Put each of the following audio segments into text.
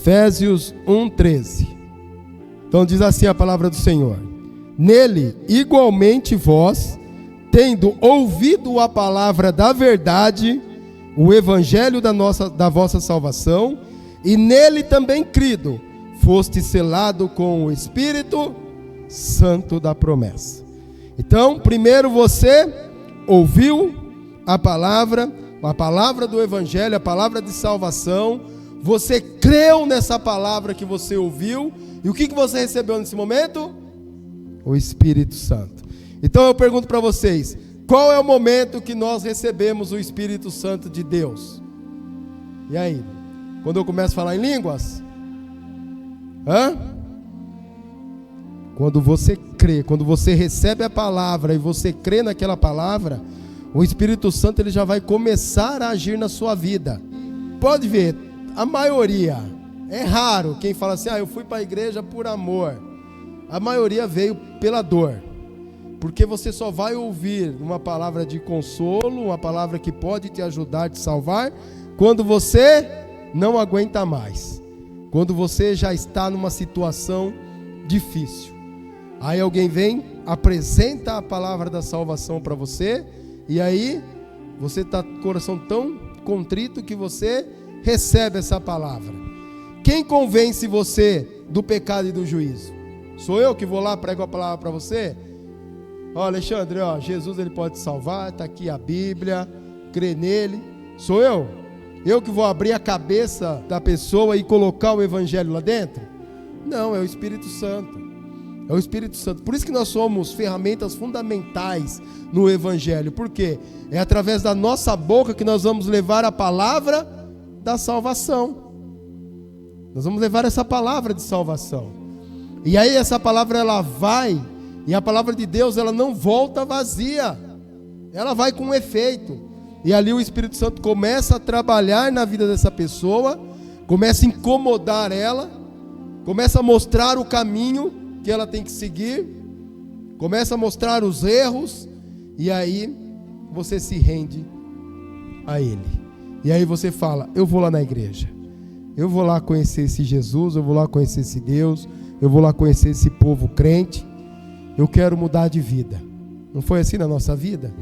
Efésios 1:13. Então diz assim a palavra do Senhor: nele, igualmente vós, tendo ouvido a palavra da verdade, o evangelho da vossa salvação, e nele também crido, foste selado com o Espírito Santo da promessa. Então, primeiro você ouviu a palavra do evangelho, a palavra de salvação, você creu nessa palavra que você ouviu, e o que você recebeu nesse momento? O Espírito Santo. Então eu pergunto para vocês, qual é o momento que nós recebemos o Espírito Santo de Deus? E aí? Quando eu começo a falar em línguas? Quando você crê, quando você recebe a palavra e você crê naquela palavra, o Espírito Santo ele já vai começar a agir na sua vida. Pode ver, a maioria, é raro quem fala assim, eu fui para a igreja por amor. A maioria veio pela dor. Porque você só vai ouvir uma palavra de consolo, uma palavra que pode te ajudar, te salvar, quando você não aguenta mais. Quando você já está numa situação difícil. Aí alguém vem, apresenta a palavra da salvação para você, e aí você está com o coração tão contrito que você recebe essa palavra. Quem convence você do pecado e do juízo? Sou eu que vou lá, prego a palavra para você? Alexandre, Jesus ele pode te salvar, está aqui a Bíblia, crê nele. Sou eu? Eu que vou abrir a cabeça da pessoa e colocar o evangelho lá dentro? Não, é o Espírito Santo. É o Espírito Santo. Por isso que nós somos ferramentas fundamentais no evangelho. Por quê? É através da nossa boca que nós vamos levar a palavra da salvação. Nós vamos levar essa palavra de salvação. E aí essa palavra ela vai, e a palavra de Deus ela não volta vazia. Ela vai com efeito. E ali o Espírito Santo começa a trabalhar na vida dessa pessoa, começa a incomodar ela, começa a mostrar o caminho que ela tem que seguir, começa a mostrar os erros, e aí você se rende a Ele. E aí você fala, eu vou lá na igreja, eu vou lá conhecer esse Jesus, eu vou lá conhecer esse Deus, eu vou lá conhecer esse povo crente, eu quero mudar de vida. Não foi assim na nossa vida?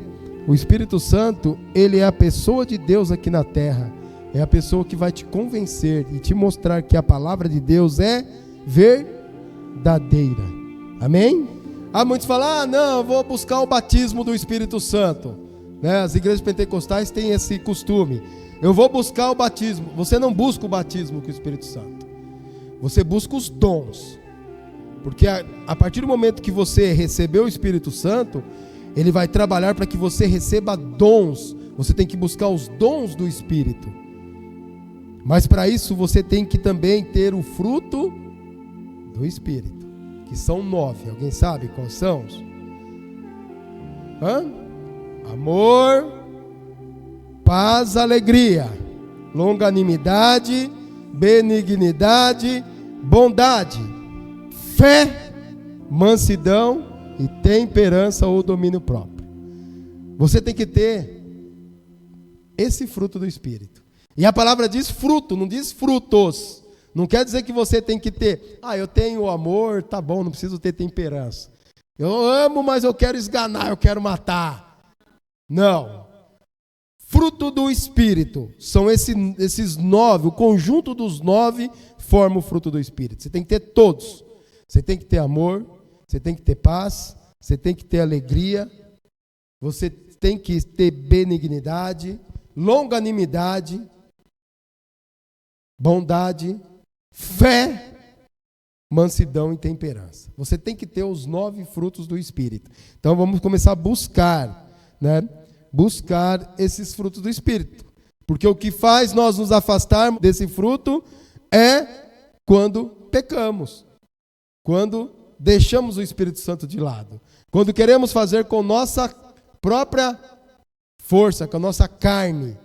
O Espírito Santo, ele é a pessoa de Deus aqui na terra, é a pessoa que vai te convencer e te mostrar que a palavra de Deus é verdadeira. Amém? Muitos falam, não, eu vou buscar o batismo do Espírito Santo, né? As igrejas pentecostais têm esse costume, eu vou buscar o batismo. Você não busca o batismo com o Espírito Santo, você busca os dons, porque a partir do momento que você recebeu o Espírito Santo, ele vai trabalhar para que você receba dons. Você tem que buscar os dons do Espírito, mas para isso você tem que também ter o fruto do Espírito, que são 9, alguém sabe quais são? Amor, paz, alegria, longanimidade, benignidade, bondade, fé, mansidão e temperança ou domínio próprio. Você tem que ter esse fruto do Espírito. E a palavra diz fruto, não diz frutos. Não quer dizer que você tem que ter, eu tenho amor, tá bom, não preciso ter temperança. Eu amo, mas eu quero esganar, eu quero matar. Não. Fruto do Espírito são esses 9, o conjunto dos 9 forma o fruto do Espírito. Você tem que ter todos. Você tem que ter amor, você tem que ter paz, você tem que ter alegria, você tem que ter benignidade, longanimidade, bondade, fé, mansidão e temperança. Você tem que ter os 9 frutos do Espírito. Então vamos começar a buscar, buscar esses frutos do Espírito. Porque o que faz nós nos afastarmos desse fruto é quando pecamos. Quando deixamos o Espírito Santo de lado. Quando queremos fazer com nossa própria força, com a nossa carne.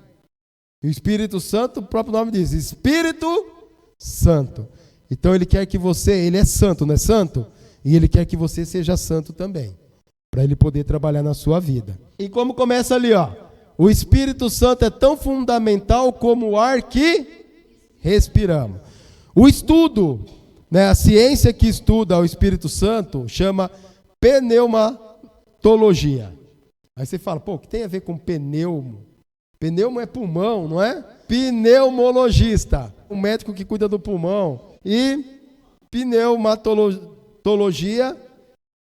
E o Espírito Santo, o próprio nome diz, Espírito Santo. Então ele quer que você, ele é santo, não é santo? E ele quer que você seja santo também, para ele poder trabalhar na sua vida. E como começa ali, o Espírito Santo é tão fundamental como o ar que respiramos. O estudo, né, a ciência que estuda o Espírito Santo chama pneumatologia. Aí você fala, pô, o que tem a ver com pneumo? Pneumo é pulmão, não é? Pneumologista, o médico que cuida do pulmão. E pneumatologia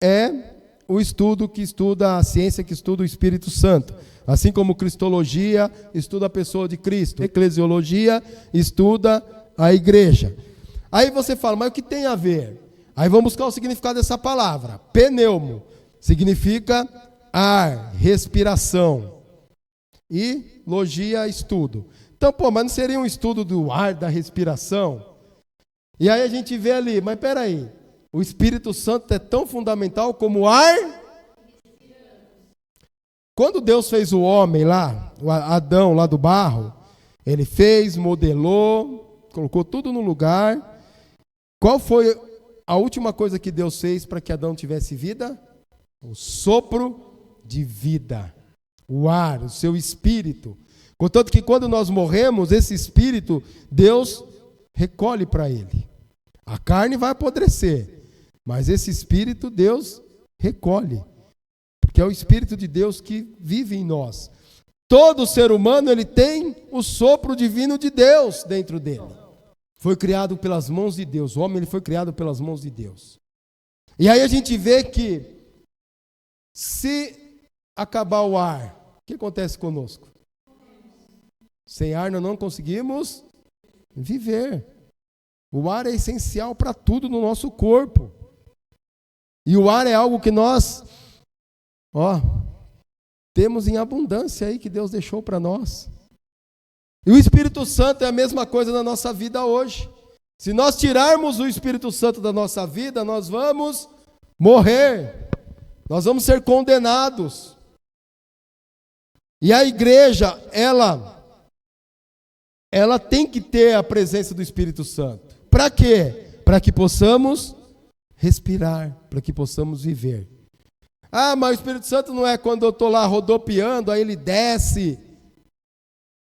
é o estudo que estuda, a ciência que estuda o Espírito Santo. Assim como cristologia estuda a pessoa de Cristo. Eclesiologia estuda a igreja. Aí você fala, mas o que tem a ver? Aí vamos buscar o significado dessa palavra. Pneumo significa ar, respiração. E logia, estudo. Então, pô, mas não seria um estudo do ar, da respiração? E aí a gente vê ali, mas peraí, o Espírito Santo é tão fundamental como o ar? Quando Deus fez o homem lá, o Adão lá do barro, ele fez, modelou, colocou tudo no lugar. Qual foi a última coisa que Deus fez para que Adão tivesse vida? O sopro de vida, o ar, o seu espírito. Contanto que quando nós morremos, esse espírito, Deus recolhe para ele. A carne vai apodrecer, mas esse espírito Deus recolhe. Porque é o Espírito de Deus que vive em nós. Todo ser humano, ele tem o sopro divino de Deus dentro dele. Foi criado pelas mãos de Deus. O homem, ele foi criado pelas mãos de Deus. E aí a gente vê que se acabar o ar, o que acontece conosco? Sem ar nós não conseguimos viver. O ar é essencial para tudo no nosso corpo. E o ar é algo que nós, temos em abundância aí, que Deus deixou para nós. E o Espírito Santo é a mesma coisa na nossa vida hoje. Se nós tirarmos o Espírito Santo da nossa vida, nós vamos morrer. Nós vamos ser condenados. E a igreja, ela tem que ter a presença do Espírito Santo. Para quê? Para que possamos respirar, para que possamos viver. Ah, mas o Espírito Santo não é quando eu estou lá rodopiando, aí ele desce.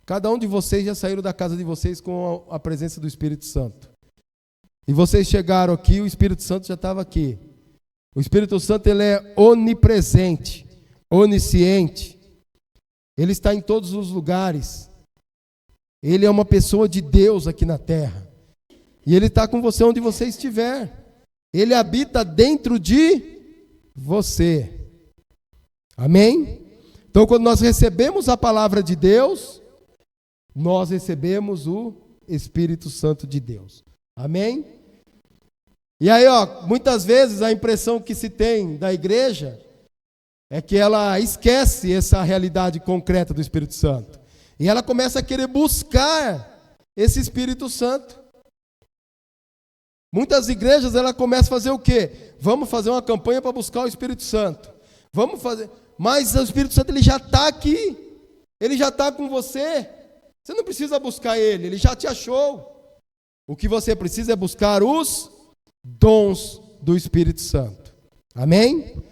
Cada um de vocês já saíram da casa de vocês com a presença do Espírito Santo. E vocês chegaram aqui, o Espírito Santo já estava aqui. O Espírito Santo, ele é onipresente, onisciente. Ele está em todos os lugares. Ele é uma pessoa de Deus aqui na terra. E ele está com você onde você estiver. Ele habita dentro de você. Amém? Então, quando nós recebemos a palavra de Deus, nós recebemos o Espírito Santo de Deus. Amém? E aí, muitas vezes a impressão que se tem da igreja é que ela esquece essa realidade concreta do Espírito Santo. E ela começa a querer buscar esse Espírito Santo. Muitas igrejas, ela começa a fazer o quê? Vamos fazer uma campanha para buscar o Espírito Santo. Vamos fazer. Mas o Espírito Santo, ele já está aqui. Ele já está com você. Você não precisa buscar ele já te achou. O que você precisa é buscar os dons do Espírito Santo. Amém?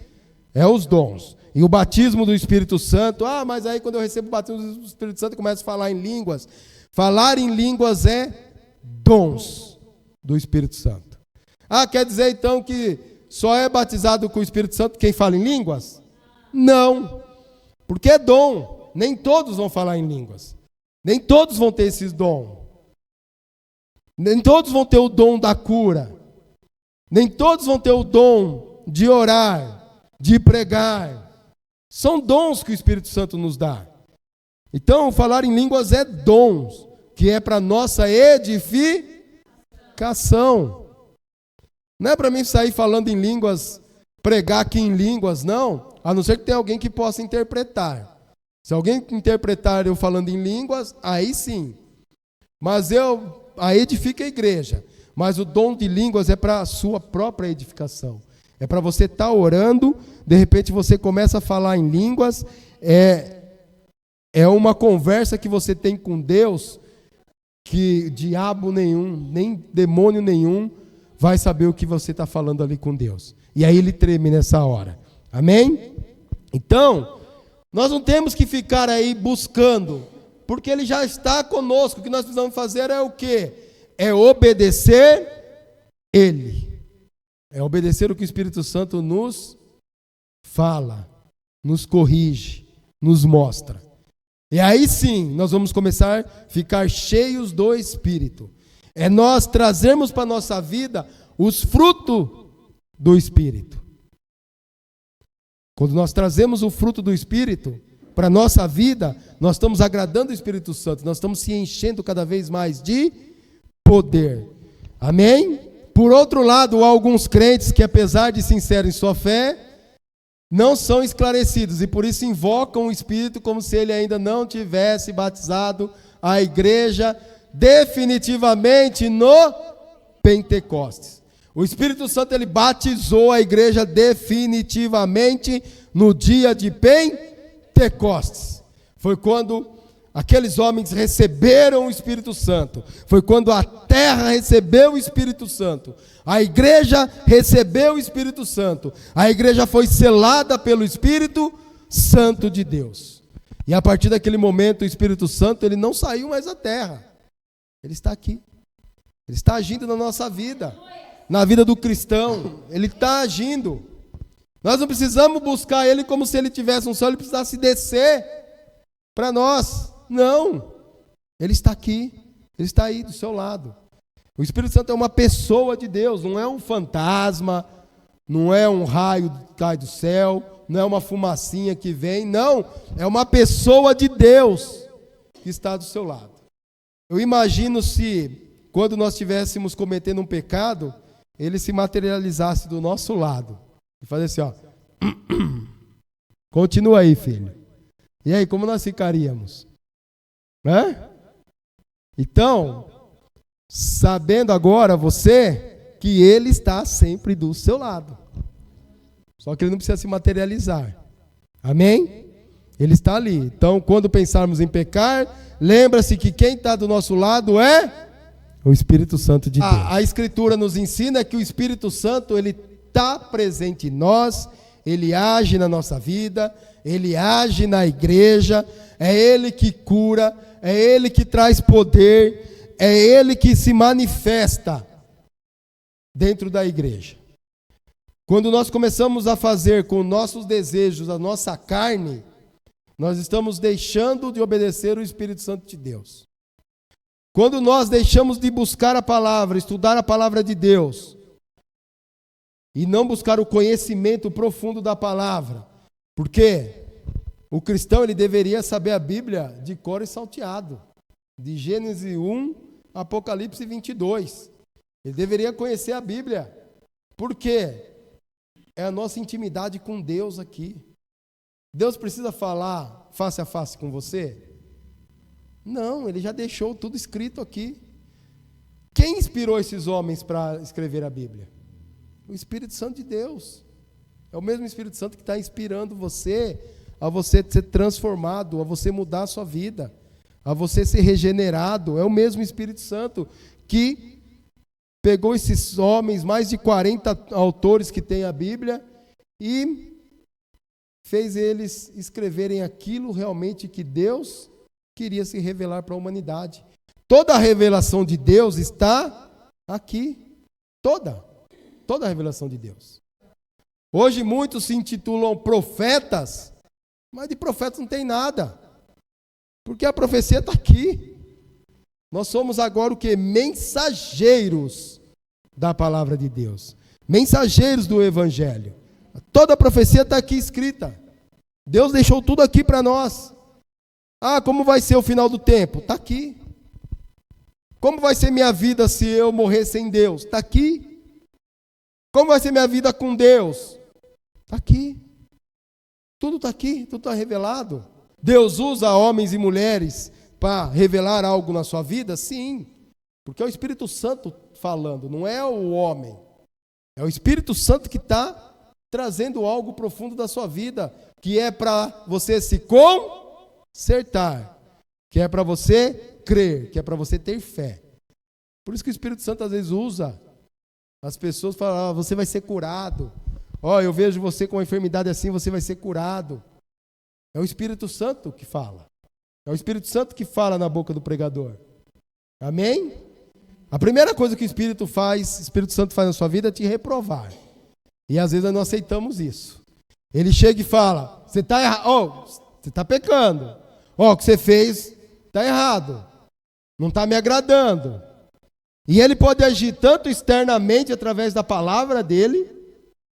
É os dons. E o batismo do Espírito Santo, mas aí quando eu recebo o batismo do Espírito Santo, eu começo a falar em línguas. Falar em línguas é dons do Espírito Santo. Quer dizer então que só é batizado com o Espírito Santo quem fala em línguas? Não, porque é dom. Nem todos vão falar em línguas. Nem todos vão ter esses dons. Nem todos vão ter o dom da cura. Nem todos vão ter o dom de orar, de pregar. São dons que o Espírito Santo nos dá. Então, falar em línguas é dons, que é para nossa edificação. Não é para mim sair falando em línguas, pregar aqui em línguas, não. A não ser que tenha alguém que possa interpretar. Se alguém interpretar eu falando em línguas, aí sim. Mas aí edifica a igreja. Mas o dom de línguas é para a sua própria edificação. É para você estar orando, de repente você começa a falar em línguas, é uma conversa que você tem com Deus, que diabo nenhum, nem demônio nenhum, vai saber o que você está falando ali com Deus. E aí ele treme nessa hora. Amém? Então, nós não temos que ficar aí buscando, porque ele já está conosco. O que nós precisamos fazer é o quê? É obedecer Ele. É obedecer o que o Espírito Santo nos fala, nos corrige, nos mostra. E aí sim, nós vamos começar a ficar cheios do Espírito. É nós trazermos para a nossa vida os frutos do Espírito. Quando nós trazemos o fruto do Espírito para a nossa vida, nós estamos agradando o Espírito Santo, nós estamos se enchendo cada vez mais de poder. Amém? Por outro lado, há alguns crentes que, apesar de sinceros em sua fé, não são esclarecidos e por isso invocam o Espírito como se ele ainda não tivesse batizado a igreja definitivamente no Pentecostes. O Espírito Santo ele batizou a igreja definitivamente no dia de Pentecostes. Foi quando aqueles homens receberam o Espírito Santo. Foi quando a terra recebeu o Espírito Santo. A igreja recebeu o Espírito Santo. A igreja foi selada pelo Espírito Santo de Deus. E a partir daquele momento o Espírito Santo ele não saiu mais da terra. Ele está aqui. Ele está agindo na nossa vida. Na vida do cristão. Ele está agindo. Nós não precisamos buscar ele como se ele tivesse um céu. Ele precisasse descer para nós. Não. Ele está aqui. Ele está aí do seu lado. O Espírito Santo é uma pessoa de Deus. Não é um fantasma. Não é um raio que cai do céu. Não é uma fumacinha que vem. Não. É uma pessoa de Deus que está do seu lado. Eu imagino se, quando nós estivéssemos cometendo um pecado, ele se materializasse do nosso lado. E fazer assim, ó. Continua aí, filho. E aí, como nós ficaríamos? Então, sabendo agora você que ele está sempre do seu lado. Só que ele não precisa se materializar. Amém? Ele está ali. Então, quando pensarmos em pecar, lembra-se que quem está do nosso lado é o Espírito Santo de Deus. A Escritura nos ensina que o Espírito Santo, ele está presente em nós, ele age na nossa vida, ele age na igreja, é ele que cura, é ele que traz poder, é ele que se manifesta dentro da igreja. Quando nós começamos a fazer com nossos desejos a nossa carne, nós estamos deixando de obedecer o Espírito Santo de Deus. Quando nós deixamos de buscar a palavra, estudar a palavra de Deus, e não buscar o conhecimento profundo da palavra, porque o cristão ele deveria saber a Bíblia de cor e salteado, de Gênesis 1, Apocalipse 22. Ele deveria conhecer a Bíblia, porque é a nossa intimidade com Deus aqui. Deus precisa falar face a face com você? Não, ele já deixou tudo escrito aqui. Quem inspirou esses homens para escrever a Bíblia? O Espírito Santo de Deus. É o mesmo Espírito Santo que está inspirando você a você ser transformado, a você mudar a sua vida, a você ser regenerado. É o mesmo Espírito Santo que pegou esses homens, mais de 40 autores que tem a Bíblia, e fez eles escreverem aquilo realmente que Deus queria se revelar para a humanidade. Toda a revelação de Deus está aqui. Toda a revelação de Deus. Hoje muitos se intitulam profetas, mas de profetas não tem nada. Porque a profecia está aqui. Nós somos agora o quê? Mensageiros da palavra de Deus. Mensageiros do Evangelho. Toda a profecia está aqui escrita. Deus deixou tudo aqui para nós. Como vai ser o final do tempo? Está aqui. Como vai ser minha vida se eu morrer sem Deus? Está aqui. Como vai ser minha vida com Deus? Está aqui. Tudo está aqui, tudo está revelado. Deus usa homens e mulheres para revelar algo na sua vida? Sim. Porque é o Espírito Santo falando, não é o homem. É o Espírito Santo que está trazendo algo profundo da sua vida, que é para você se consertar, que é para você crer, que é para você ter fé. Por isso que o Espírito Santo às vezes usa as pessoas, falam, você vai ser curado. Eu vejo você com uma enfermidade assim, você vai ser curado. É o Espírito Santo que fala. É o Espírito Santo que fala na boca do pregador. Amém? A primeira coisa que o Espírito Santo faz na sua vida é te reprovar. E às vezes nós não aceitamos isso. Ele chega e fala, você está errado, você está pecando. O que você fez está errado. Não está me agradando. E ele pode agir tanto externamente através da palavra dele,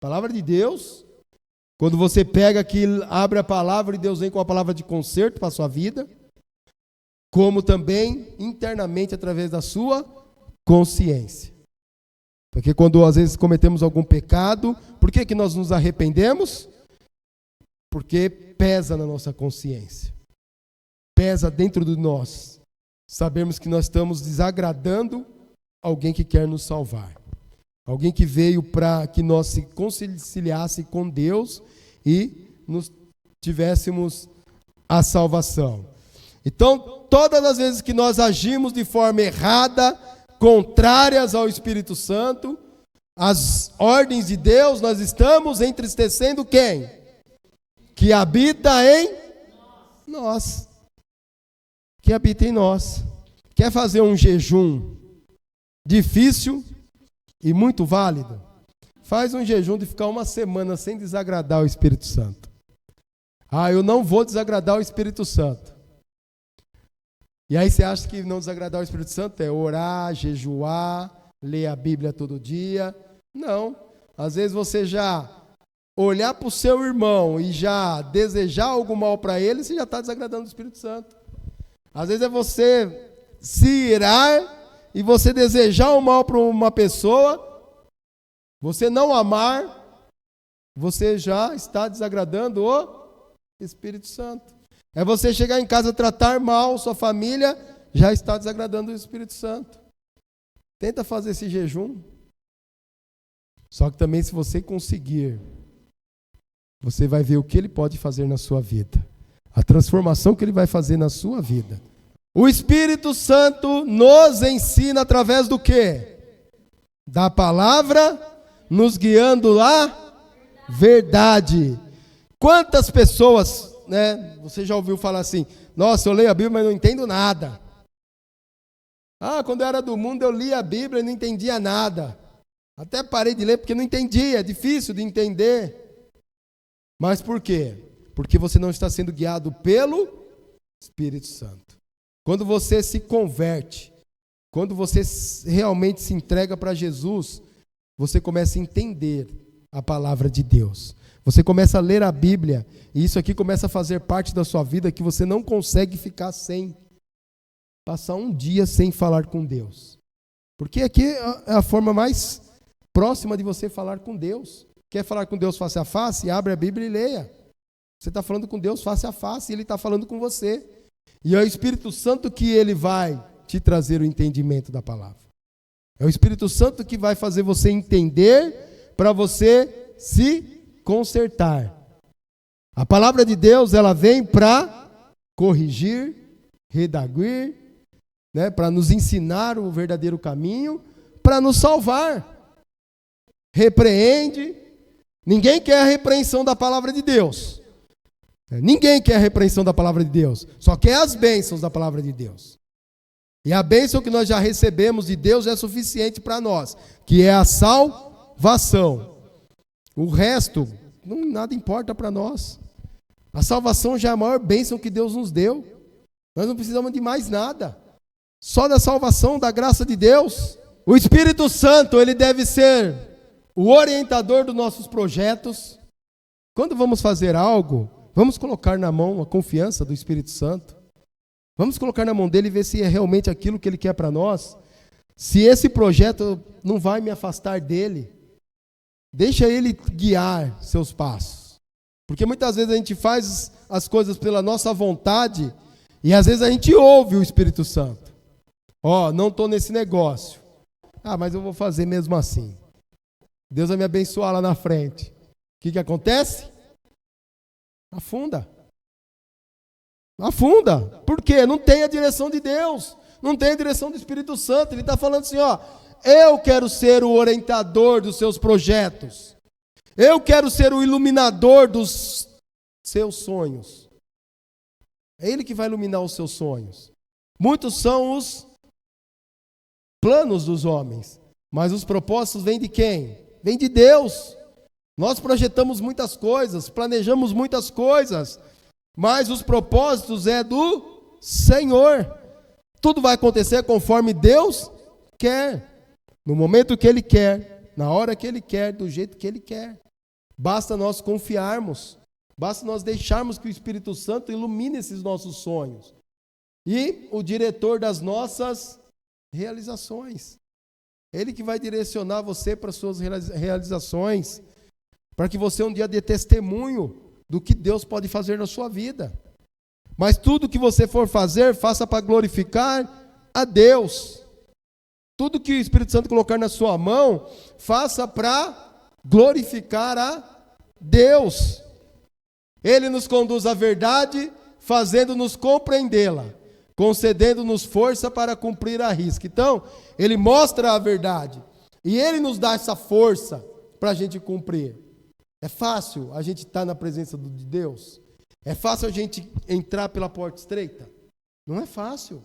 palavra de Deus. Quando você pega aqui, abre a palavra e Deus vem com a palavra de conserto para a sua vida. Como também internamente através da sua consciência. Porque quando às vezes cometemos algum pecado, por que nós nos arrependemos? Porque pesa na nossa consciência. Pesa dentro de nós. Sabemos que nós estamos desagradando alguém que quer nos salvar. Alguém que veio para que nós se conciliasse com Deus e nos tivéssemos a salvação. Então, todas as vezes que nós agimos de forma errada, contrárias ao Espírito Santo, as ordens de Deus, nós estamos entristecendo quem? Que habita em nós. Que habita em nós. Quer fazer um jejum difícil e muito válido? Faz um jejum de ficar uma semana sem desagradar o Espírito Santo. Eu não vou desagradar o Espírito Santo. E aí você acha que não desagradar o Espírito Santo é orar, jejuar, ler a Bíblia todo dia? Não. Às vezes você já olhar para o seu irmão e já desejar algo mal para ele, você já está desagradando o Espírito Santo. Às vezes é você se irar e você desejar o mal para uma pessoa, você não amar, você já está desagradando o Espírito Santo. É você chegar em casa, tratar mal sua família, já está desagradando o Espírito Santo. Tenta fazer esse jejum. Só que também se você conseguir, você vai ver o que ele pode fazer na sua vida. A transformação que ele vai fazer na sua vida. O Espírito Santo nos ensina através do quê? Da palavra, nos guiando à verdade. Quantas pessoas, você já ouviu falar assim, nossa, eu leio a Bíblia, mas não entendo nada. Quando eu era do mundo, eu lia a Bíblia e não entendia nada. Até parei de ler porque não entendia, é difícil de entender. Mas por quê? Porque você não está sendo guiado pelo Espírito Santo. Quando você se converte, quando você realmente se entrega para Jesus, você começa a entender a palavra de Deus. Você começa a ler a Bíblia, e isso aqui começa a fazer parte da sua vida que você não consegue ficar sem. Passar um dia sem falar com Deus. Porque aqui é a forma mais próxima de você falar com Deus. Quer falar com Deus face a face? Abre a Bíblia e leia. Você está falando com Deus face a face, e Ele está falando com você. E é o Espírito Santo que Ele vai te trazer o entendimento da palavra. É o Espírito Santo que vai fazer você entender para você se consertar. A palavra de Deus, ela vem para corrigir, redarguir, para nos ensinar o verdadeiro caminho, para nos salvar. Repreende. Ninguém quer a repreensão da palavra de Deus. Ninguém quer a repreensão da palavra de Deus. Só quer as bênçãos da palavra de Deus. E a bênção que nós já recebemos de Deus é suficiente para nós, que é a salvação. O resto, nada importa para nós. A salvação já é a maior bênção que Deus nos deu. Nós não precisamos de mais nada. Só da salvação, da graça de Deus. O Espírito Santo, ele deve ser o orientador dos nossos projetos. Quando vamos fazer algo, vamos colocar na mão a confiança do Espírito Santo. Vamos colocar na mão dele e ver se é realmente aquilo que ele quer para nós. Se esse projeto não vai me afastar dele. Deixa ele guiar seus passos. Porque muitas vezes a gente faz as coisas pela nossa vontade e às vezes a gente ouve o Espírito Santo. Não estou nesse negócio. Mas eu vou fazer mesmo assim. Deus vai me abençoar lá na frente. O que acontece? Afunda. Afunda. Por quê? Não tem a direção de Deus. Não tem a direção do Espírito Santo. Ele está falando assim, eu quero ser o orientador dos seus projetos. Eu quero ser o iluminador dos seus sonhos. É Ele que vai iluminar os seus sonhos. Muitos são os planos dos homens, mas os propósitos vêm de quem? Vêm de Deus. Nós projetamos muitas coisas, planejamos muitas coisas, mas os propósitos é do Senhor. Tudo vai acontecer conforme Deus quer, no momento que Ele quer, na hora que Ele quer, do jeito que Ele quer. Basta nós confiarmos, basta nós deixarmos que o Espírito Santo ilumine esses nossos sonhos. E o diretor das nossas realizações. Ele que vai direcionar você para as suas realizações, para que você um dia dê testemunho do que Deus pode fazer na sua vida. Mas tudo que você for fazer, faça para glorificar a Deus. Tudo que o Espírito Santo colocar na sua mão, faça para glorificar a Deus. Ele nos conduz à verdade, fazendo-nos compreendê-la, concedendo-nos força para cumprir a risca. Então, Ele mostra a verdade e Ele nos dá essa força para a gente cumprir. É fácil a gente estar na presença de Deus? É fácil a gente entrar pela porta estreita? Não é fácil.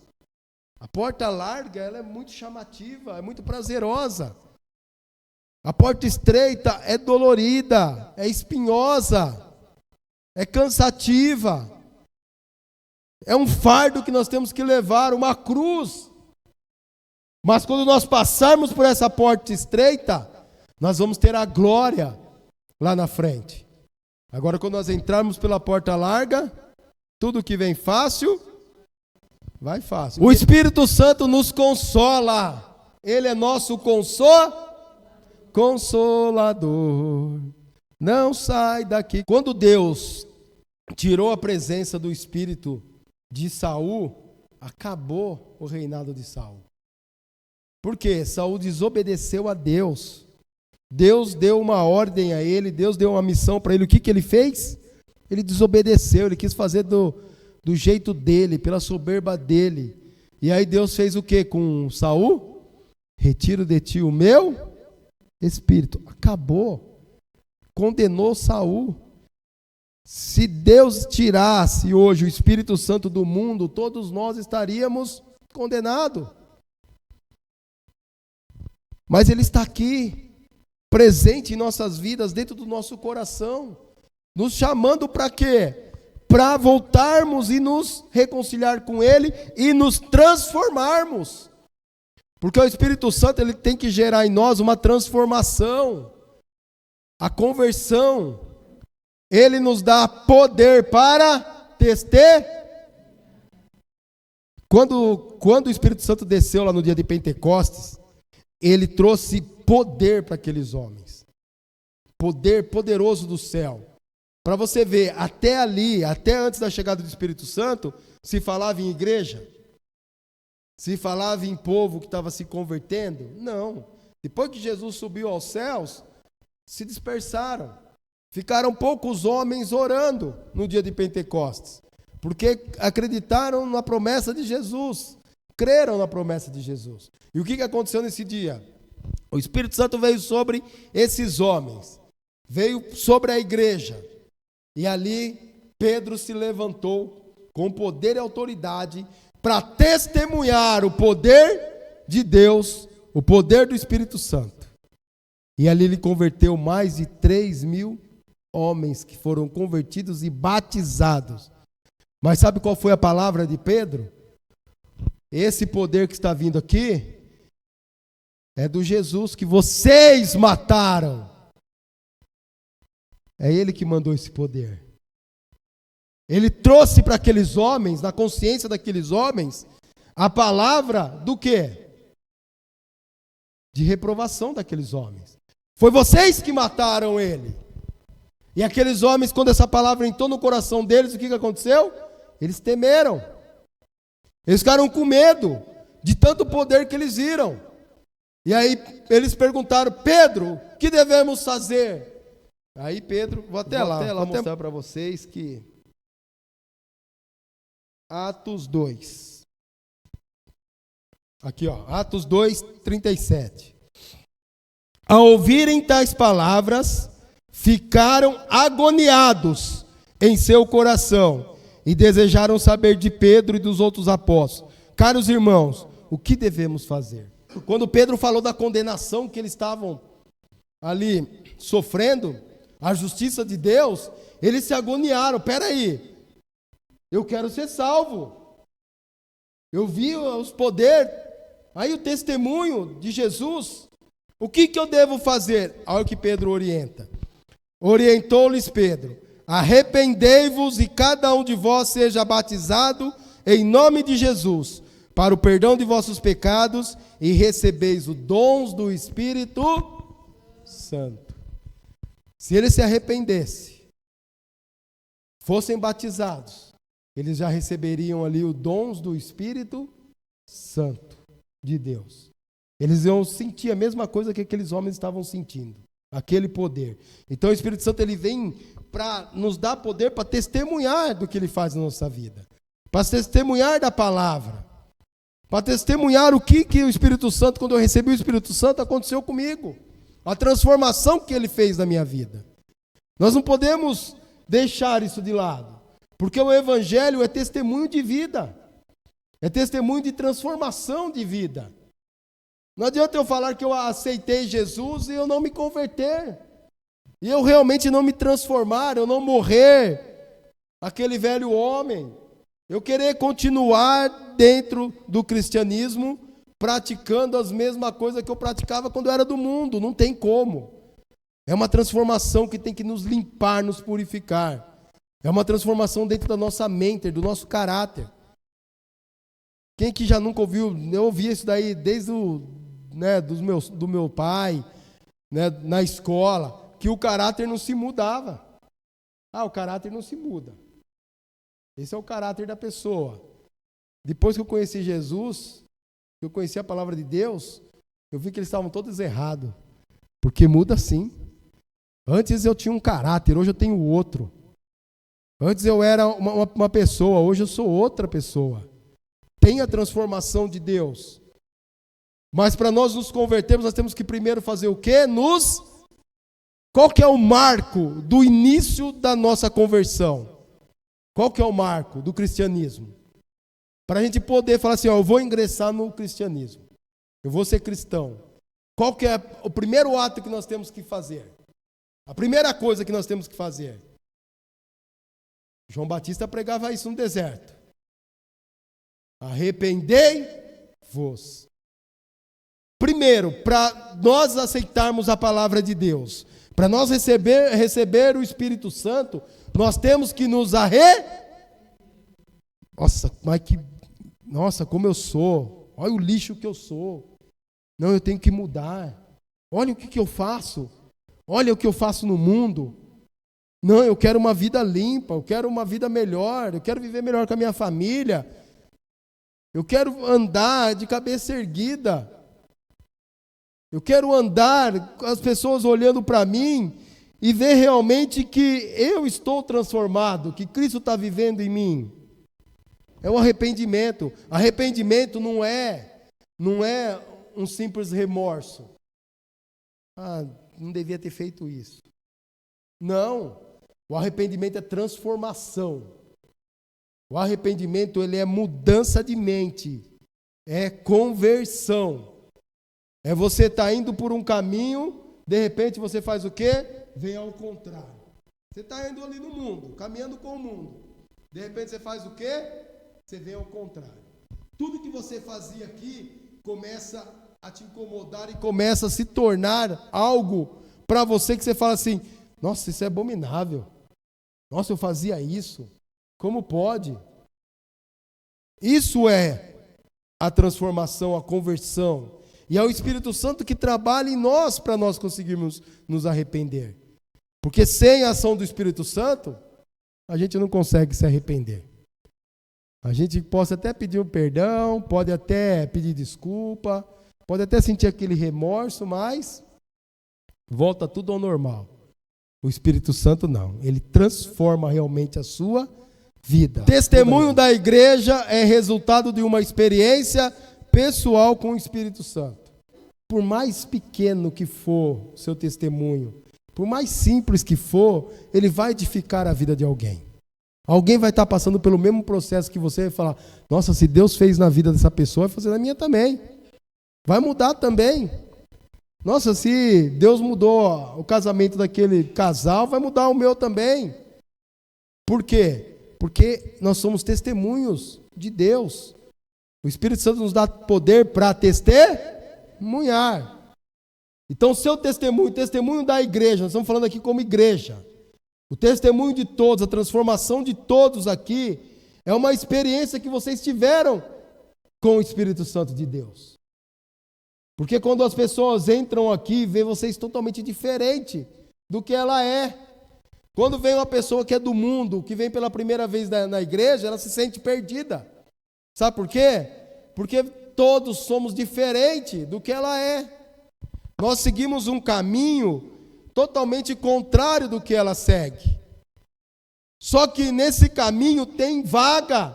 A porta larga, ela é muito chamativa, é muito prazerosa. A porta estreita é dolorida, é espinhosa, é cansativa. É um fardo que nós temos que levar, uma cruz. Mas quando nós passarmos por essa porta estreita, nós vamos ter a glória lá na frente. Agora, quando nós entrarmos pela porta larga, tudo que vem fácil, vai fácil. O Espírito Santo nos consola. Ele é nosso consolador. Não sai daqui. Quando Deus tirou a presença do Espírito de Saul, acabou o reinado de Saul. Por quê? Saul desobedeceu a Deus. Deus deu uma ordem a ele, Deus deu uma missão para ele. O que ele fez? Ele desobedeceu, ele quis fazer do jeito dele, pela soberba dele. E aí Deus fez o que com Saul? Retiro de ti o meu espírito. Acabou. Condenou Saul. Se Deus tirasse hoje o Espírito Santo do mundo, todos nós estaríamos condenados. Mas Ele está aqui, presente em nossas vidas, dentro do nosso coração, nos chamando para quê? Para voltarmos e nos reconciliar com Ele e nos transformarmos. Porque o Espírito Santo ele tem que gerar em nós uma transformação, a conversão. Ele nos dá poder para Quando o Espírito Santo desceu lá no dia de Pentecostes, ele trouxe poder para aqueles homens. Poder poderoso do céu. Para você ver, até ali, até antes da chegada do Espírito Santo, se falava em igreja? Se falava em povo que estava se convertendo? Não. Depois que Jesus subiu aos céus, se dispersaram. Ficaram poucos homens orando no dia de Pentecostes, porque acreditaram na promessa de Jesus, creram na promessa de Jesus. E o que aconteceu nesse dia? O Espírito Santo veio sobre esses homens, veio sobre a igreja, e ali Pedro se levantou com poder e autoridade para testemunhar o poder de Deus, o poder do Espírito Santo. E ali ele converteu mais de 3.000 homens que foram convertidos e batizados. Mas sabe qual foi a palavra de Pedro? Esse poder que está vindo aqui é do Jesus que vocês mataram. É Ele que mandou esse poder. Ele trouxe para aqueles homens, na consciência daqueles homens, a palavra do quê? De reprovação daqueles homens. Foi vocês que mataram ele. E aqueles homens, quando essa palavra entrou no coração deles, o que aconteceu? Eles temeram. Eles ficaram com medo de tanto poder que eles viram. E aí eles perguntaram: Pedro, o que devemos fazer? Aí Pedro, vou até lá mostrar para vocês que Atos 2. Aqui, ó, Atos 2, 37. Ao ouvirem tais palavras, ficaram agoniados em seu coração e desejaram saber de Pedro e dos outros apóstolos: caros irmãos, o que devemos fazer? Quando Pedro falou da condenação que eles estavam ali sofrendo, a justiça de Deus, eles se agoniaram. Peraí, eu quero ser salvo. Eu vi os poderes, aí o testemunho de Jesus. O que eu devo fazer? Olha o que Pedro orienta. Orientou-lhes Pedro: arrependei-vos e cada um de vós seja batizado em nome de Jesus, para o perdão de vossos pecados, e recebeis os dons do Espírito Santo. Se eles se arrependessem, fossem batizados, eles já receberiam ali os dons do Espírito Santo de Deus. Eles iam sentir a mesma coisa que aqueles homens estavam sentindo, aquele poder. Então o Espírito Santo ele vem para nos dar poder para testemunhar do que ele faz na nossa vida, para testemunhar da palavra, para testemunhar o que o Espírito Santo, quando eu recebi o Espírito Santo, aconteceu comigo, a transformação que ele fez na minha vida. Nós não podemos deixar isso de lado, porque o Evangelho é testemunho de vida, é testemunho de transformação de vida. Não adianta eu falar que eu aceitei Jesus e eu não me converter, e eu realmente não me transformar, eu não morrer aquele velho homem, eu querer continuar dentro do cristianismo, praticando as mesmas coisas que eu praticava quando eu era do mundo. Não tem como. É uma transformação que tem que nos limpar, nos purificar. É uma transformação dentro da nossa mente, do nosso caráter. Quem que já nunca ouviu? Eu ouvi isso daí desde do meu pai, na escola, que o caráter não se mudava. O caráter não se muda. Esse é o caráter da pessoa. Depois que eu conheci Jesus, que eu conheci a palavra de Deus, eu vi que eles estavam todos errados. Porque muda sim. Antes eu tinha um caráter, hoje eu tenho outro. Antes eu era uma pessoa, hoje eu sou outra pessoa. Tem a transformação de Deus. Mas para nós nos convertermos, nós temos que primeiro fazer o quê? Qual que é o marco do início da nossa conversão? Qual que é o marco do cristianismo? Para a gente poder falar assim, eu vou ingressar no cristianismo. Eu vou ser cristão. Qual que é o primeiro ato que nós temos que fazer? A primeira coisa que nós temos que fazer. João Batista pregava isso no deserto. Arrependei-vos. Primeiro, para nós aceitarmos a palavra de Deus, para nós receber o Espírito Santo, nós temos que nos Nossa, como eu sou. Olha o lixo que eu sou. Não, eu tenho que mudar. Olha o que eu faço. Olha o que eu faço no mundo. Não, eu quero uma vida limpa, eu quero uma vida melhor, eu quero viver melhor com a minha família. Eu quero andar de cabeça erguida. Eu quero andar com as pessoas olhando para mim e ver realmente que eu estou transformado, que Cristo está vivendo em mim. É o arrependimento. Arrependimento não é um simples remorso. Não devia ter feito isso. Não. O arrependimento é transformação. O arrependimento ele é mudança de mente. É conversão. É você estar indo por um caminho, de repente você faz o quê? Vem ao contrário. Você está indo ali no mundo, caminhando com o mundo. De repente você faz o quê? Você vem ao contrário. Tudo que você fazia aqui começa a te incomodar e começa a se tornar algo para você que você fala assim, nossa, isso é abominável. Nossa, eu fazia isso. Como pode? Isso é a transformação, a conversão. E é o Espírito Santo que trabalha em nós para nós conseguirmos nos arrepender. Porque sem a ação do Espírito Santo, a gente não consegue se arrepender. A gente pode até pedir um perdão, pode até pedir desculpa, pode até sentir aquele remorso, mas volta tudo ao normal. O Espírito Santo não, ele transforma realmente a sua vida. Testemunho da igreja é resultado de uma experiência pessoal com o Espírito Santo. Por mais pequeno que for o seu testemunho, por mais simples que for, ele vai edificar a vida de alguém. Alguém vai estar passando pelo mesmo processo que você e falar, nossa, se Deus fez na vida dessa pessoa, vai fazer na minha também. Vai mudar também. Nossa, se Deus mudou o casamento daquele casal, vai mudar o meu também. Por quê? Porque nós somos testemunhos de Deus. O Espírito Santo nos dá poder para testemunhar. Então, o seu testemunho, o testemunho da igreja, nós estamos falando aqui como igreja. O testemunho de todos, a transformação de todos aqui, é uma experiência que vocês tiveram com o Espírito Santo de Deus. Porque quando as pessoas entram aqui, vê vocês totalmente diferente do que ela é. Quando vem uma pessoa que é do mundo, que vem pela primeira vez na igreja, ela se sente perdida. Sabe por quê? Porque todos somos diferentes do que ela é. Nós seguimos um caminho totalmente contrário do que ela segue. Só que nesse caminho tem vaga,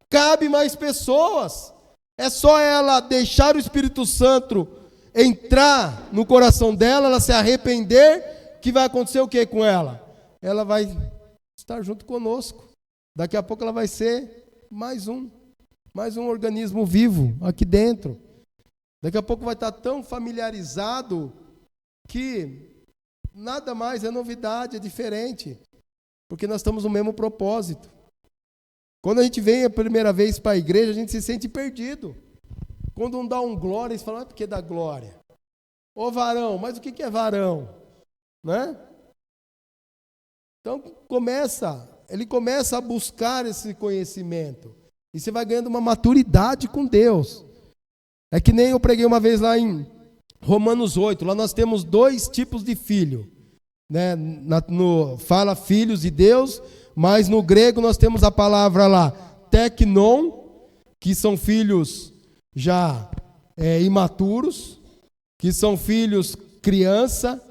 cabe mais pessoas. É só ela deixar o Espírito Santo entrar no coração dela, ela se arrepender, que vai acontecer o que com ela? Ela vai estar junto conosco. Daqui a pouco ela vai ser mais um organismo vivo aqui dentro. Daqui a pouco vai estar tão familiarizado que nada mais é novidade, é diferente. Porque nós estamos no mesmo propósito. Quando a gente vem a primeira vez para a igreja, a gente se sente perdido. Quando um dá um glória, eles falam, por que dá glória? Ô varão, mas o que é varão? Né? Então ele começa a buscar esse conhecimento. E você vai ganhando uma maturidade com Deus. É que nem eu preguei uma vez lá em Romanos 8, lá nós temos 2 tipos de filho. Né? Fala filhos de Deus, mas no grego nós temos a palavra lá, teknon, que são filhos já imaturos, que são filhos criança,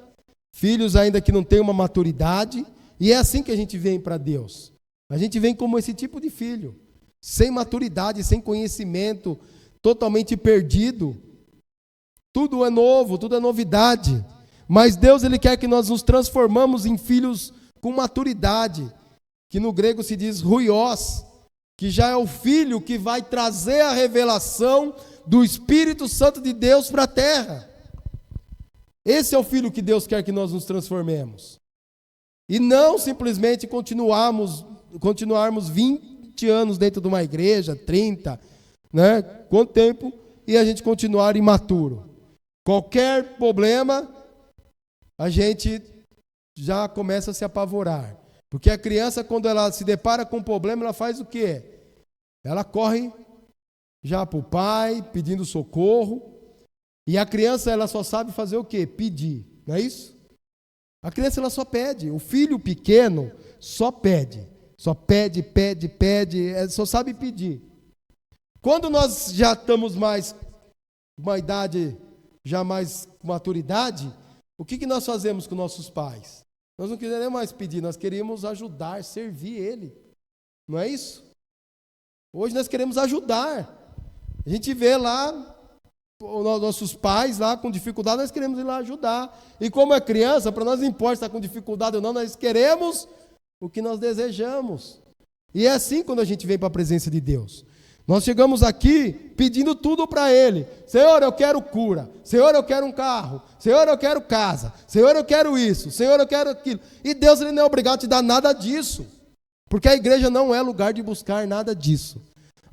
filhos ainda que não têm uma maturidade, e é assim que a gente vem para Deus. A gente vem como esse tipo de filho, sem maturidade, sem conhecimento, totalmente perdido. Tudo é novo, tudo é novidade. Mas Deus, Ele quer que nós nos transformamos em filhos com maturidade, que no grego se diz ruios, que já é o filho que vai trazer a revelação do Espírito Santo de Deus para a terra. Esse é o filho que Deus quer que nós nos transformemos. E não simplesmente continuarmos 20 anos dentro de uma igreja, 30, né? Quanto tempo? E a gente continuar imaturo. Qualquer problema, a gente já começa a se apavorar. Porque a criança, quando ela se depara com um problema, ela faz o quê? Ela corre já para o pai, pedindo socorro. E a criança, ela só sabe fazer o quê? Pedir, não é isso? A criança, ela só pede. O filho pequeno só pede. Só pede, só sabe pedir. Quando nós já estamos mais, uma idade, já mais maturidade, o que nós fazemos com nossos pais? Nós não queremos mais pedir, nós queremos ajudar, servir ele. Não é isso? Hoje nós queremos ajudar. A gente vê lá os nossos pais lá com dificuldade, nós queremos ir lá ajudar. E como é criança, para nós não importa se está com dificuldade ou não, nós queremos o que nós desejamos. E é assim quando a gente vem para a presença de Deus. Nós chegamos aqui pedindo tudo para Ele. Senhor, eu quero cura. Senhor, eu quero um carro. Senhor, eu quero casa. Senhor, eu quero isso. Senhor, eu quero aquilo. E Deus, Ele não é obrigado a te dar nada disso. Porque a igreja não é lugar de buscar nada disso.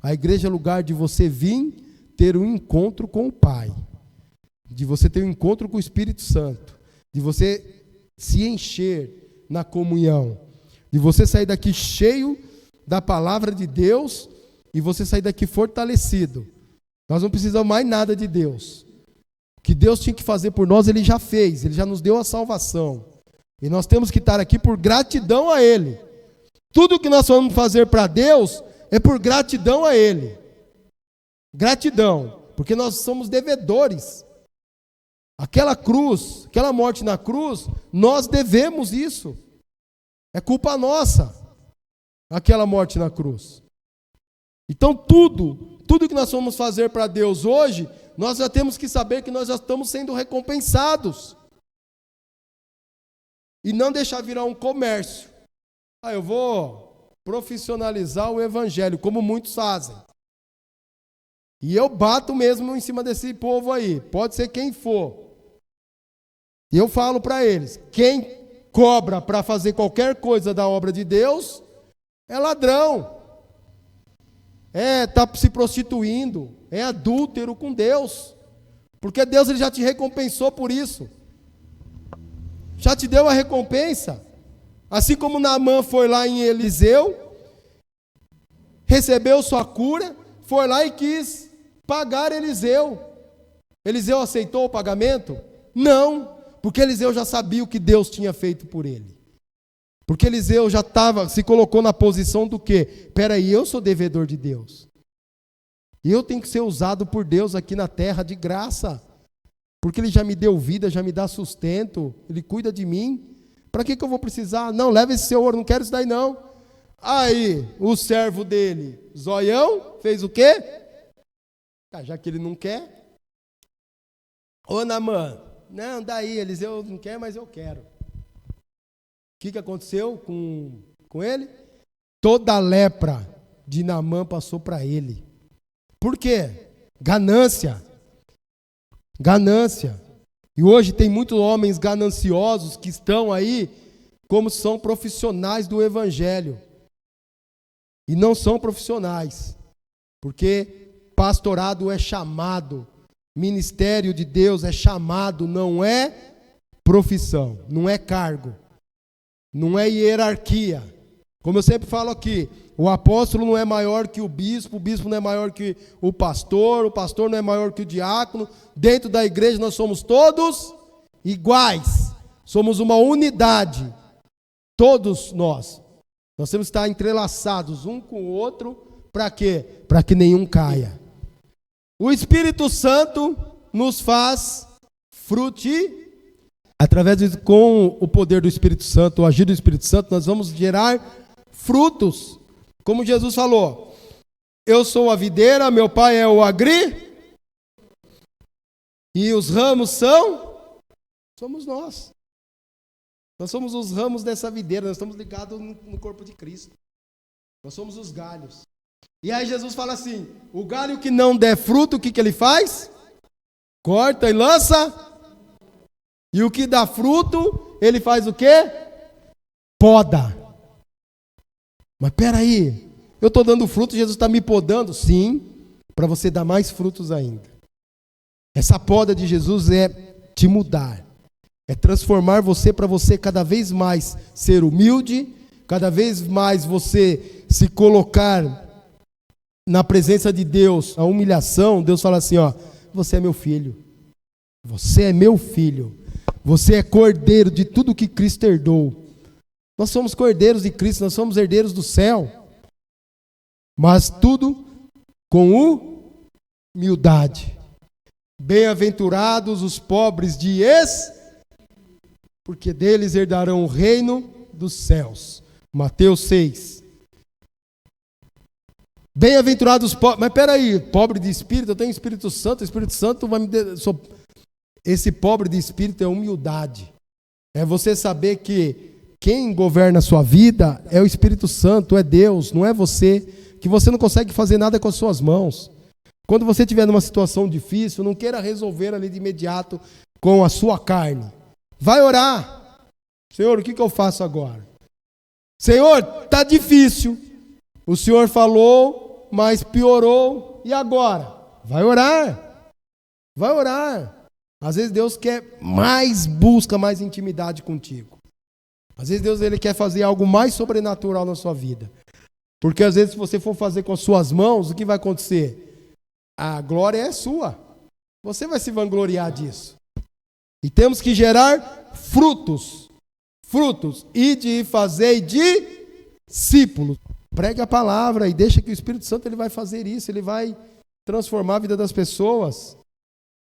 A igreja é lugar de você vir ter um encontro com o Pai. De você ter um encontro com o Espírito Santo. De você se encher na comunhão. De você sair daqui cheio da palavra de Deus e você sair daqui fortalecido. Nós não precisamos mais nada de Deus. O que Deus tinha que fazer por nós, Ele já fez. Ele já nos deu a salvação. E nós temos que estar aqui por gratidão a Ele. Tudo que nós vamos fazer para Deus é por gratidão a Ele. Gratidão. Porque nós somos devedores. Aquela cruz, aquela morte na cruz, nós devemos isso. É culpa nossa. Aquela morte na cruz. Então tudo que nós vamos fazer para Deus hoje, nós já temos que saber que nós já estamos sendo recompensados. E não deixar virar um comércio. Eu vou profissionalizar o evangelho, como muitos fazem. E eu bato mesmo em cima desse povo aí, pode ser quem for. E eu falo para eles, quem cobra para fazer qualquer coisa da obra de Deus, é ladrão. Está se prostituindo, é adúltero com Deus. Porque Deus ele já te recompensou por isso. Já te deu a recompensa. Assim como Naamã foi lá em Eliseu, recebeu sua cura, foi lá e quis pagar Eliseu. Eliseu aceitou o pagamento? Não, porque Eliseu já sabia o que Deus tinha feito por ele. Porque Eliseu já se colocou na posição do quê? Peraí, eu sou devedor de Deus. E eu tenho que ser usado por Deus aqui na terra de graça. Porque Ele já me deu vida, já me dá sustento, Ele cuida de mim. Para que eu vou precisar? Não, leva esse seu ouro, não quero isso daí não. Aí, o servo dele, zoião, fez o quê? Já que ele não quer. Ô Naamã, não, daí, Eliseu não quer, mas eu quero. O que aconteceu com ele? Toda a lepra de Naamã passou para ele. Por quê? Ganância. Ganância. E hoje tem muitos homens gananciosos que estão aí como são profissionais do evangelho. E não são profissionais. Porque pastorado é chamado, ministério de Deus é chamado, não é profissão, não é cargo. Não é hierarquia. Como eu sempre falo aqui, o apóstolo não é maior que o bispo não é maior que o pastor não é maior que o diácono. Dentro da igreja nós somos todos iguais. Somos uma unidade. Todos nós. Nós temos que estar entrelaçados um com o outro. Para quê? Para que nenhum caia. O Espírito Santo nos faz frutificar. Com o poder do Espírito Santo, o agir do Espírito Santo, nós vamos gerar frutos. Como Jesus falou, eu sou a videira, meu pai é o e os ramos somos nós. Nós somos os ramos dessa videira, nós estamos ligados no corpo de Cristo. Nós somos os galhos. E aí Jesus fala assim, o galho que não der fruto, o que ele faz? Corta e lança. E o que dá fruto, ele faz o quê? Poda. Mas peraí, eu estou dando fruto, Jesus está me podando? Sim, para você dar mais frutos ainda. Essa poda de Jesus é te mudar. É transformar você para você cada vez mais ser humilde, cada vez mais você se colocar na presença de Deus, a humilhação. Deus fala assim, ó, você é meu filho. Você é meu filho. Você é cordeiro de tudo que Cristo herdou. Nós somos cordeiros de Cristo, nós somos herdeiros do céu. Mas tudo com humildade. Bem-aventurados os pobres de porque deles herdarão o reino dos céus. Mateus 6. Bem-aventurados os pobres. Mas peraí, pobre de espírito, eu tenho Espírito Santo, o Espírito Santo vai me... Esse pobre de espírito é humildade. É você saber que quem governa a sua vida é o Espírito Santo, é Deus, não é você. Que você não consegue fazer nada com as suas mãos. Quando você estiver numa situação difícil, não queira resolver ali de imediato com a sua carne. Vai orar. Senhor, o que eu faço agora? Senhor, está difícil. O Senhor falou, mas piorou. E agora? Vai orar. Vai orar. Às vezes Deus quer busca mais intimidade contigo. Às vezes Deus ele quer fazer algo mais sobrenatural na sua vida. Porque às vezes se você for fazer com as suas mãos, o que vai acontecer? A glória é sua. Você vai se vangloriar disso. E temos que gerar frutos. Frutos. Ide e fazei discípulos. Pregue a palavra e deixa que o Espírito Santo ele vai fazer isso. Ele vai transformar a vida das pessoas.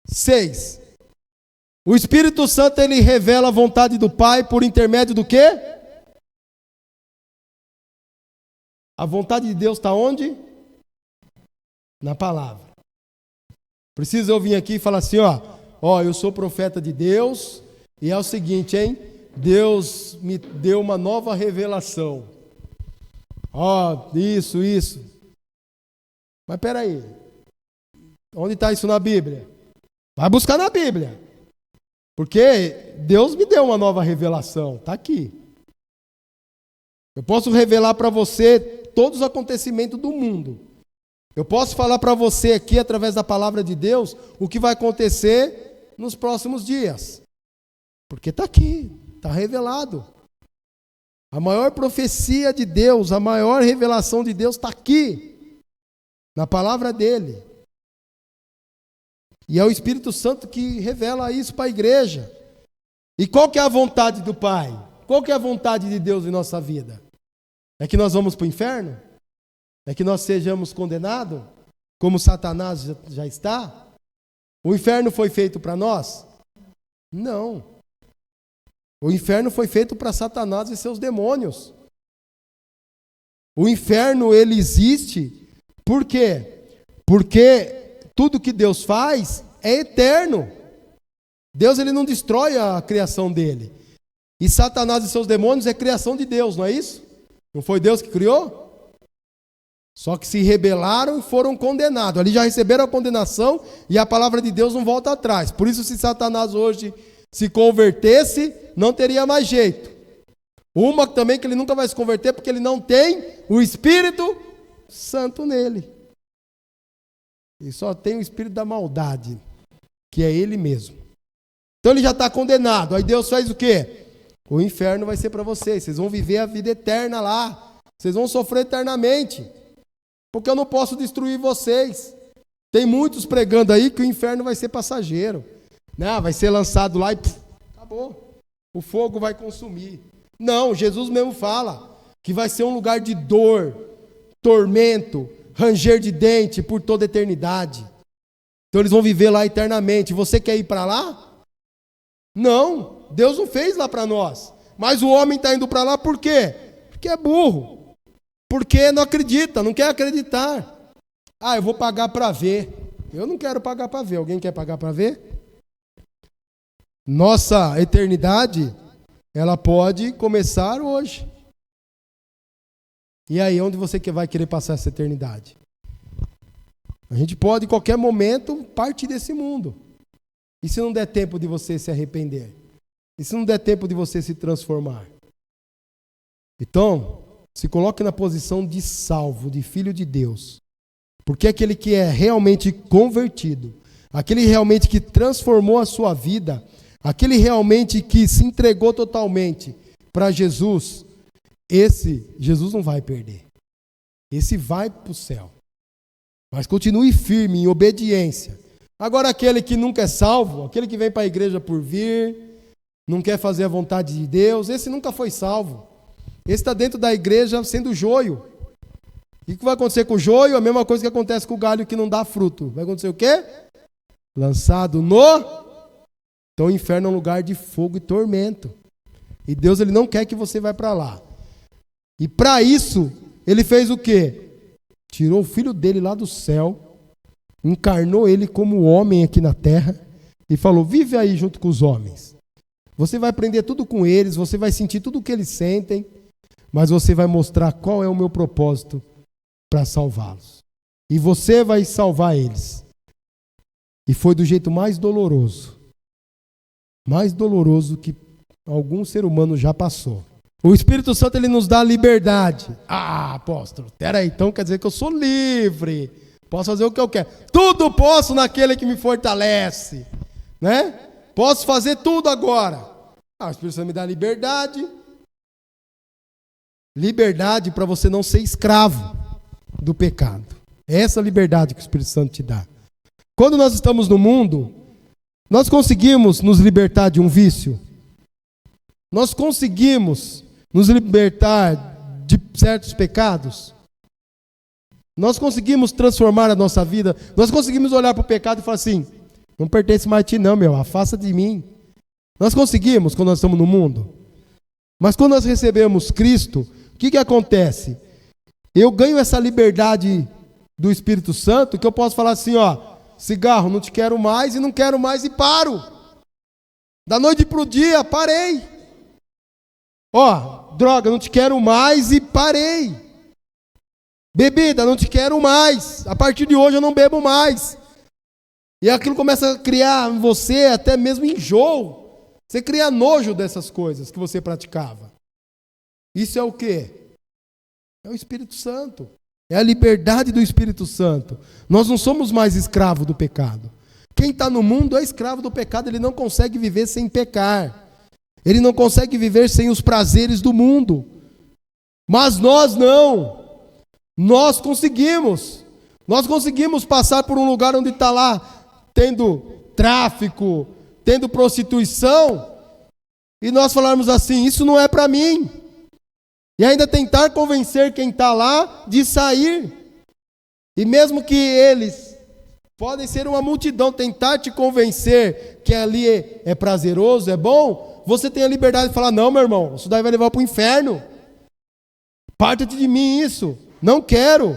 6. O Espírito Santo ele revela a vontade do Pai por intermédio do quê? A vontade de Deus está onde? Na palavra. Precisa eu vir aqui e falar assim, ó, eu sou profeta de Deus e é o seguinte, hein? Deus me deu uma nova revelação. Isso. Mas peraí. Onde está isso na Bíblia? Vai buscar na Bíblia. Porque Deus me deu uma nova revelação. Está aqui. Eu posso revelar para você todos os acontecimentos do mundo. Eu posso falar para você aqui, através da palavra de Deus, o que vai acontecer nos próximos dias. Porque está aqui, está revelado. A maior profecia de Deus, a maior revelação de Deus está aqui, na palavra dele. E é o Espírito Santo que revela isso para a igreja. E qual que é a vontade do Pai? Qual que é a vontade de Deus em nossa vida? É que nós vamos para o inferno? É que nós sejamos condenados? Como Satanás já está? O inferno foi feito para nós? Não. O inferno foi feito para Satanás e seus demônios. O inferno, ele existe, por quê? Porque tudo que Deus faz é eterno. Deus, ele não destrói a criação dele. E Satanás e seus demônios é criação de Deus, não é isso? Não foi Deus que criou? Só que se rebelaram e foram condenados. Ali já receberam a condenação e a palavra de Deus não volta atrás. Por isso, se Satanás hoje se convertesse, não teria mais jeito. Uma também que ele nunca vai se converter porque ele não tem o Espírito Santo nele. E só tem o espírito da maldade, que é ele mesmo. Então ele já está condenado. Aí Deus faz o quê? O inferno vai ser para vocês. Vocês vão viver a vida eterna lá. Vocês vão sofrer eternamente. Porque eu não posso destruir vocês. Tem muitos pregando aí que o inferno vai ser passageiro. Né? Vai ser lançado lá e acabou. O fogo vai consumir. Não, Jesus mesmo fala que vai ser um lugar de dor, tormento, ranger de dente por toda a eternidade. Então eles vão viver lá eternamente. Você quer ir para lá? Não, Deus não fez lá para nós. Mas o homem está indo para lá por quê? Porque é burro. Porque não acredita, não quer acreditar. Ah, eu vou pagar para ver. Eu não quero pagar para ver. Alguém quer pagar para ver? Nossa eternidade, ela pode começar hoje. E aí, onde você vai querer passar essa eternidade? A gente pode, em qualquer momento, partir desse mundo. E se não der tempo de você se arrepender? E se não der tempo de você se transformar? Então, se coloque na posição de salvo, de filho de Deus. Porque aquele que é realmente convertido, aquele realmente que transformou a sua vida, aquele realmente que se entregou totalmente para Jesus, esse Jesus não vai perder. Esse vai para o céu. Mas continue firme, em obediência. Agora aquele que nunca é salvo, aquele que vem para a igreja por vir, não quer fazer a vontade de Deus, esse nunca foi salvo. Esse está dentro da igreja sendo joio. E o que vai acontecer com o joio? A mesma coisa que acontece com o galho que não dá fruto. Vai acontecer o quê? Lançado no... Então o inferno é um lugar de fogo e tormento. E Deus, ele não quer que você vá para lá. E para isso, ele fez o quê? Tirou o filho dele lá do céu, encarnou ele como homem aqui na terra e falou, vive aí junto com os homens. Você vai aprender tudo com eles, você vai sentir tudo o que eles sentem, mas você vai mostrar qual é o meu propósito para salvá-los. E você vai salvar eles. E foi do jeito mais doloroso que algum ser humano já passou. O Espírito Santo, ele nos dá liberdade. Ah, apóstolo, peraí, então quer dizer que eu sou livre. Posso fazer o que eu quero. Tudo posso naquele que me fortalece. Né? Posso fazer tudo agora. Ah, o Espírito Santo me dá liberdade. Liberdade para você não ser escravo do pecado. É essa liberdade que o Espírito Santo te dá. Quando nós estamos no mundo, nós conseguimos nos libertar de um vício. Nós conseguimos nos libertar de certos pecados. Nós conseguimos transformar a nossa vida. Nós conseguimos olhar para o pecado e falar assim, não pertence mais a ti não, meu, afasta de mim. Nós conseguimos quando nós estamos no mundo. Mas quando nós recebemos Cristo, o que acontece? Eu ganho essa liberdade do Espírito Santo, que eu posso falar assim, ó, cigarro, não te quero mais e não quero mais e paro. Da noite para o dia, parei. Ó, droga, não te quero mais e parei. Bebida, não te quero mais. A partir de hoje eu não bebo mais. E aquilo começa a criar em você até mesmo enjoo. Você cria nojo dessas coisas que você praticava. Isso é o quê? É o Espírito Santo. É a liberdade do Espírito Santo. Nós não somos mais escravos do pecado. Quem está no mundo é escravo do pecado. Ele não consegue viver sem pecar. Ele não consegue viver sem os prazeres do mundo. Mas nós não. Nós conseguimos. Nós conseguimos passar por um lugar onde está lá tendo tráfico, tendo prostituição, e nós falarmos assim, isso não é para mim. E ainda tentar convencer quem está lá de sair. E mesmo que eles podem ser uma multidão, tentar te convencer que ali é prazeroso, é bom, você tem a liberdade de falar, não, meu irmão, isso daí vai levar para o inferno. Parta de mim isso. Não quero.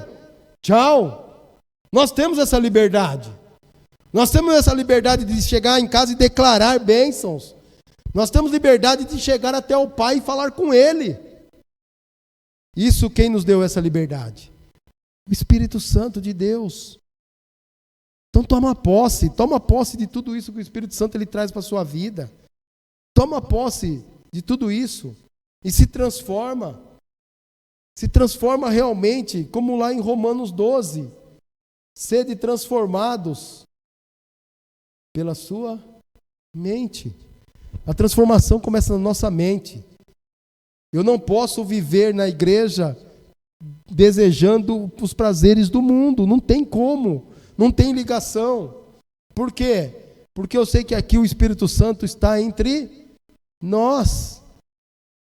Tchau. Nós temos essa liberdade. Nós temos essa liberdade de chegar em casa e declarar bênçãos. Nós temos liberdade de chegar até o Pai e falar com Ele. Isso quem nos deu essa liberdade? O Espírito Santo de Deus. Então toma posse de tudo isso que o Espírito Santo ele traz para a sua vida. Toma posse de tudo isso e se transforma. Se transforma realmente, como lá em Romanos 12. Sede transformados pela sua mente. A transformação começa na nossa mente. Eu não posso viver na igreja desejando os prazeres do mundo. Não tem como. Não tem ligação. Por quê? Porque eu sei que aqui o Espírito Santo está entre nós.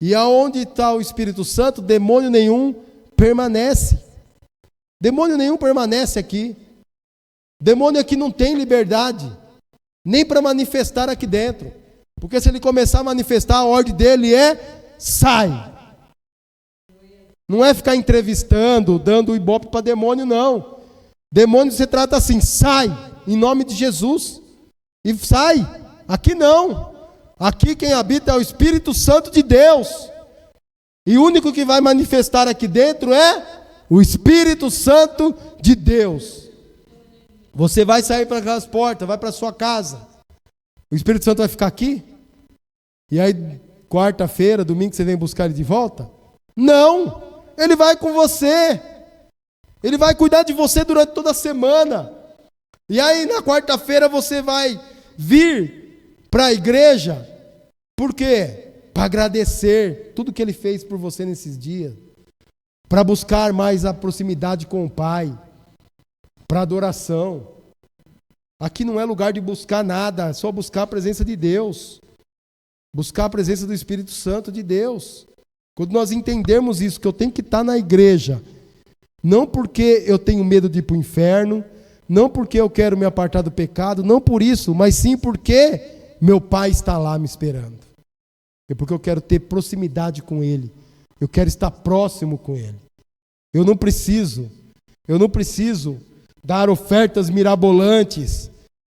E aonde está o Espírito Santo, demônio nenhum permanece. Demônio nenhum permanece aqui. Demônio aqui não tem liberdade, nem para manifestar aqui dentro. Porque se ele começar a manifestar, a ordem dele é, sai. Não é ficar entrevistando, dando ibope para demônio, não. Demônio se trata assim, sai, em nome de Jesus. E sai. Aqui não. Aqui quem habita é o Espírito Santo de Deus. E o único que vai manifestar aqui dentro é o Espírito Santo de Deus. Você vai sair para aquelas portas, vai para a sua casa. O Espírito Santo vai ficar aqui? E aí, quarta-feira, domingo, você vem buscar ele de volta? Não! Ele vai com você. Ele vai cuidar de você durante toda a semana. E aí, na quarta-feira, você vai vir para a igreja. Por quê? Para agradecer tudo que ele fez por você nesses dias. Para buscar mais a proximidade com o Pai. Para adoração. Aqui não é lugar de buscar nada, é só buscar a presença de Deus. Buscar a presença do Espírito Santo de Deus. Quando nós entendermos isso, que eu tenho que estar na igreja, não porque eu tenho medo de ir para o inferno, não porque eu quero me apartar do pecado, não por isso, mas sim porque meu Pai está lá me esperando. É porque eu quero ter proximidade com Ele. Eu quero estar próximo com Ele. Eu não preciso dar ofertas mirabolantes.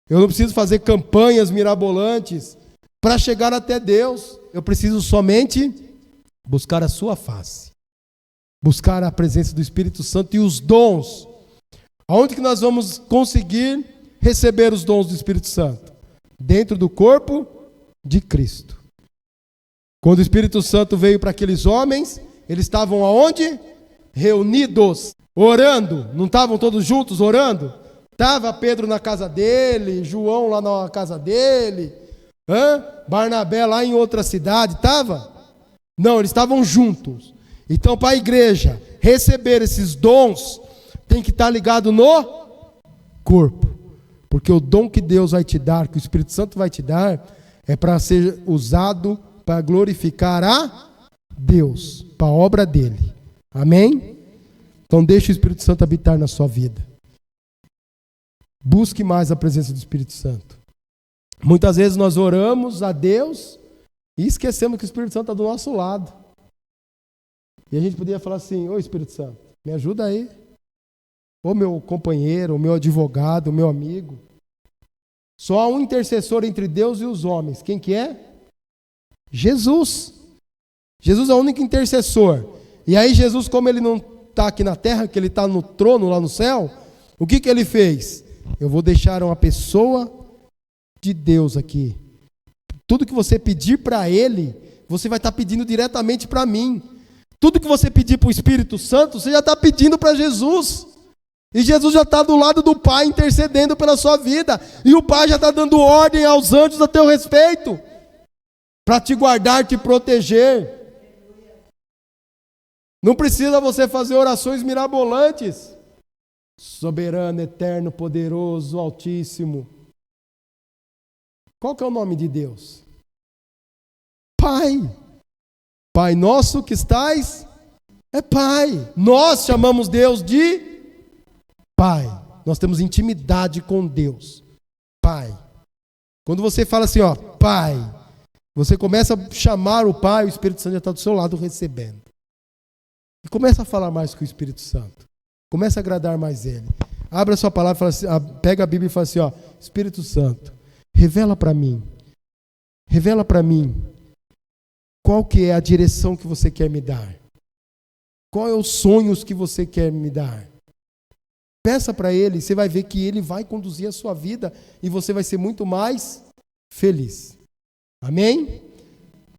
Eu não preciso fazer campanhas mirabolantes para chegar até Deus. Eu preciso somente buscar a sua face. Buscar a presença do Espírito Santo e os dons. Aonde que nós vamos conseguir receber os dons do Espírito Santo? Dentro do corpo de Cristo. Quando o Espírito Santo veio para aqueles homens, eles estavam aonde? Reunidos, orando. Não estavam todos juntos orando? Estava Pedro na casa dele, João lá na casa dele, Barnabé lá em outra cidade, estava? Não, eles estavam juntos. Então, para a igreja receber esses dons, tem que estar ligado no corpo. Porque o dom que Deus vai te dar, que o Espírito Santo vai te dar, é para ser usado para glorificar a Deus, para a obra dele. Amém? Então deixe o Espírito Santo habitar na sua vida. Busque mais a presença do Espírito Santo. Muitas vezes nós oramos a Deus e esquecemos que o Espírito Santo está do nosso lado. E a gente podia falar assim, ô Espírito Santo, me ajuda aí. Ô meu companheiro, o meu advogado, o meu amigo. Só há um intercessor entre Deus e os homens. Quem que é? Jesus. Jesus é o único intercessor. E aí Jesus, como ele não está aqui na terra, que ele está no trono lá no céu, o que ele fez? eu vou deixar uma pessoa de Deus aqui. Tudo que você pedir para Ele, você vai estar pedindo diretamente para mim. Tudo que você pedir para o Espírito Santo, você já está pedindo para Jesus. E Jesus já está do lado do Pai intercedendo pela sua vida. E o Pai já está dando ordem aos anjos a teu respeito, para te guardar, te proteger. Não precisa você fazer orações mirabolantes. Soberano, eterno, poderoso, altíssimo. Qual que é o nome de Deus? Pai. Pai nosso que estais é Pai. Nós chamamos Deus de Pai. Nós temos intimidade com Deus. Pai. Quando você fala assim, ó, Pai, você começa a chamar o Pai, o Espírito Santo já está do seu lado recebendo. E começa a falar mais com o Espírito Santo. Começa a agradar mais Ele. Abra a sua palavra, fala assim, pega a Bíblia e fala assim, ó, Espírito Santo, revela para mim. Revela para mim qual que é a direção que você quer me dar. Qual é os sonhos que você quer me dar. Peça para Ele, você vai ver que Ele vai conduzir a sua vida e você vai ser muito mais feliz. Amém?